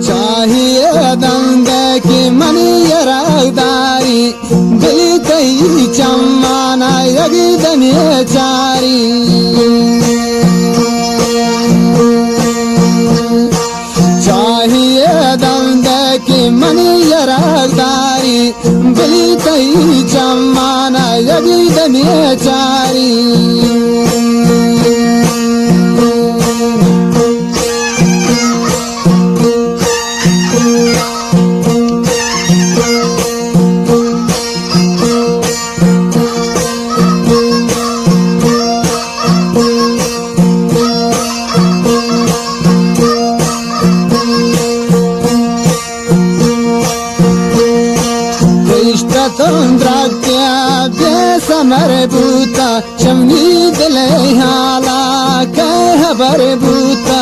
चाहिए दंग की मनी यरागदारी दिल कई चम्माना यगिदने चारी चाहिए दंग की मनी यरागदारी दिल कई चम्माना यगिदने चारी तंद्रात्या बेसमर भूता शमनी दिले हाला कहबर भूता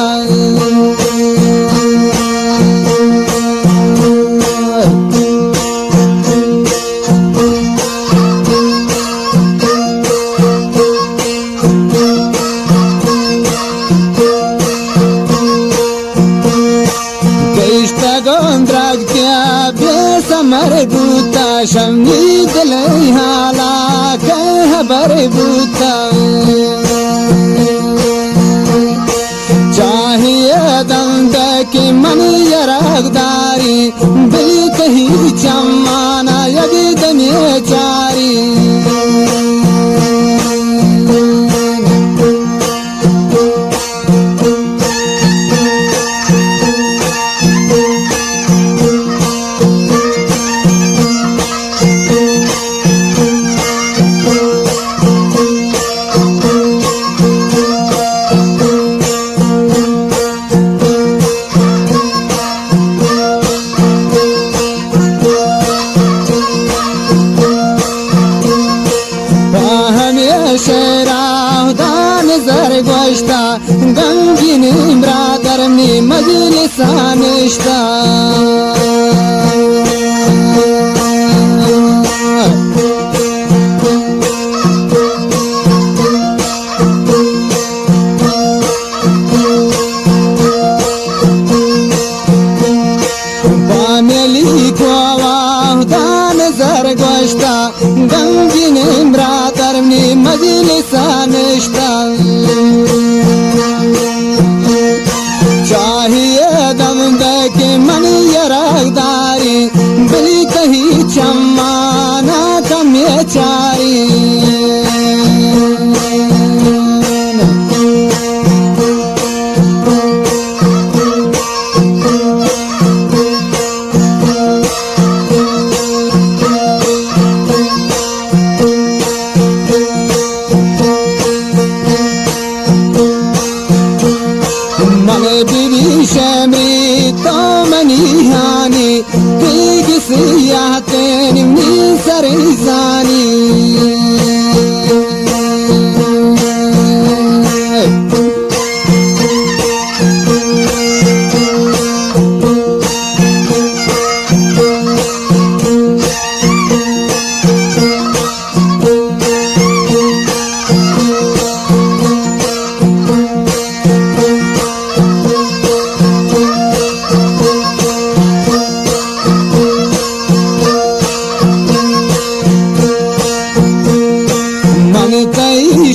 बेसमर भूता शमनी दिले हाला कहबर भूता चाहिए दंग की मनी यरागदारी दिल कहीं चम्माना यगिदने चारी गोश्ता गंगिनी ब्रादरनी मजलिसानिश्ता बामेली दान जर गोश्ता गंगिनी ब्रादरनी मजलिसानिश्ता चाहिए दंग की मनी यरागदारी दिल कहीं चम्माना कमे चारी शमरी तो मनी हानी किसियातें नी सरजानी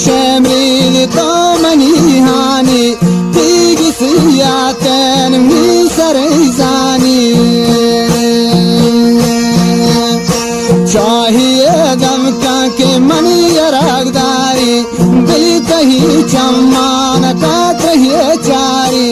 शमरी तो मनी हानी किसियातें नी सरजानी चाहिए दमका के मनी यरागदारी दिल कहीं चम्मान का कहिए चारी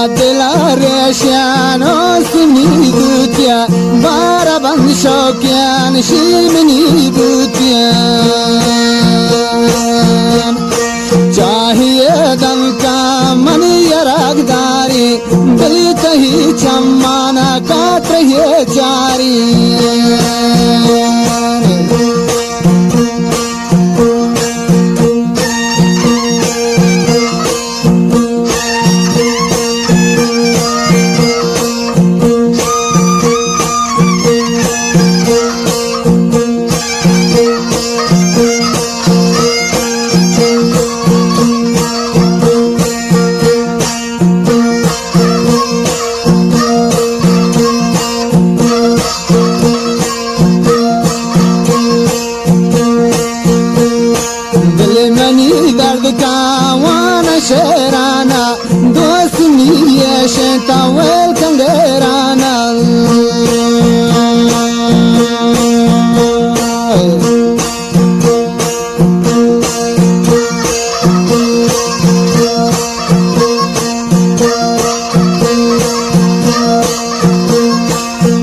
दिला रेशान ओसनी दुतिया बाराबंद शौकियान शिमनी दुतिया चाहिए दम का मनी रागदारी दिल कही चम्माना काट रही जारी शेराना दोस्त नीये शेतावेल कंगेराना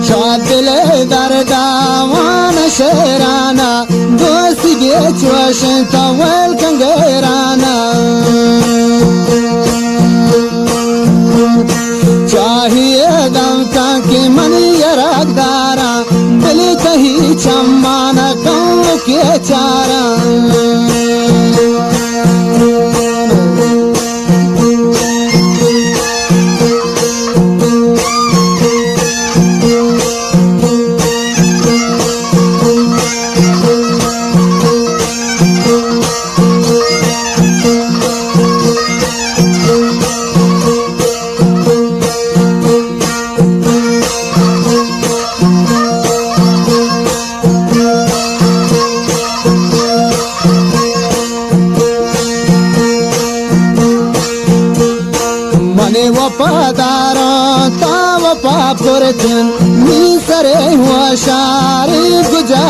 शादिले दरदावान शेराना दोस्त बेचवा शेतावेल कंगेराना चाहिए दम का के मनी रागदारा दिल कही चम्माना कौन के चारा वफादार तावफा पुरतिन मी सरे हुआ शारी गुजा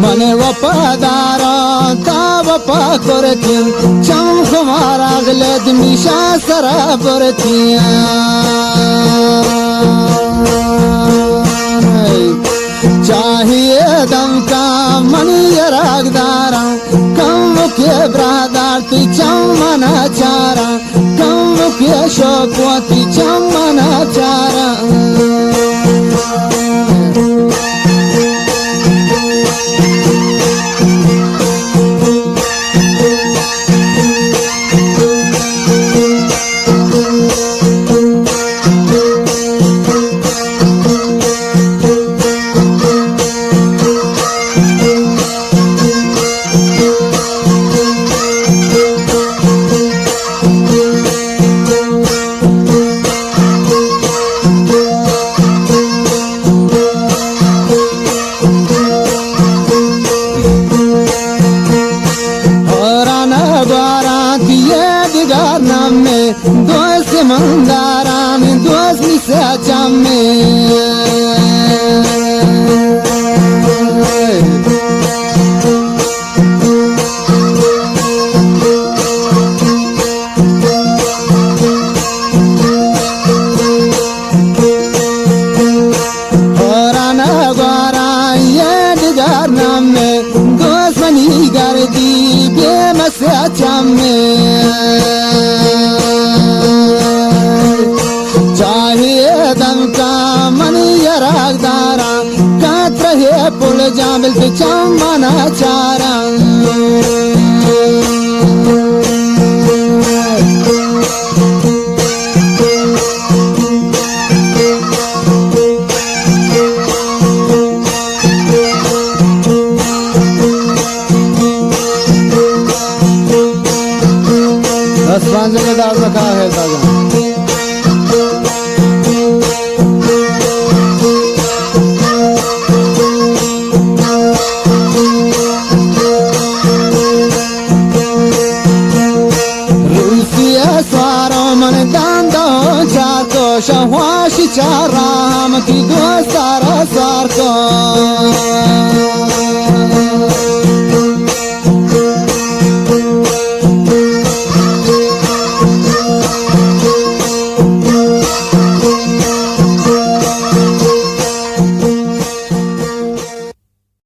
मने वफादार तावफा पुरतिन चम हमारा गलत मिशा सरा पुरतिया चाहिए दम का मनी रागदारा कम के ब्रादार ती चमना चारा कम के शौकवती चमना चारा दोस्त मंदारान दोस्त से चमे गर्दी बेमस चमे चाहिए दम का मनी रागदारा कात रहे पुल जामिल के चमना चारा पांच जगह दाल रखा है ताजा शवाशी चाराम की दोस्तारा सारखं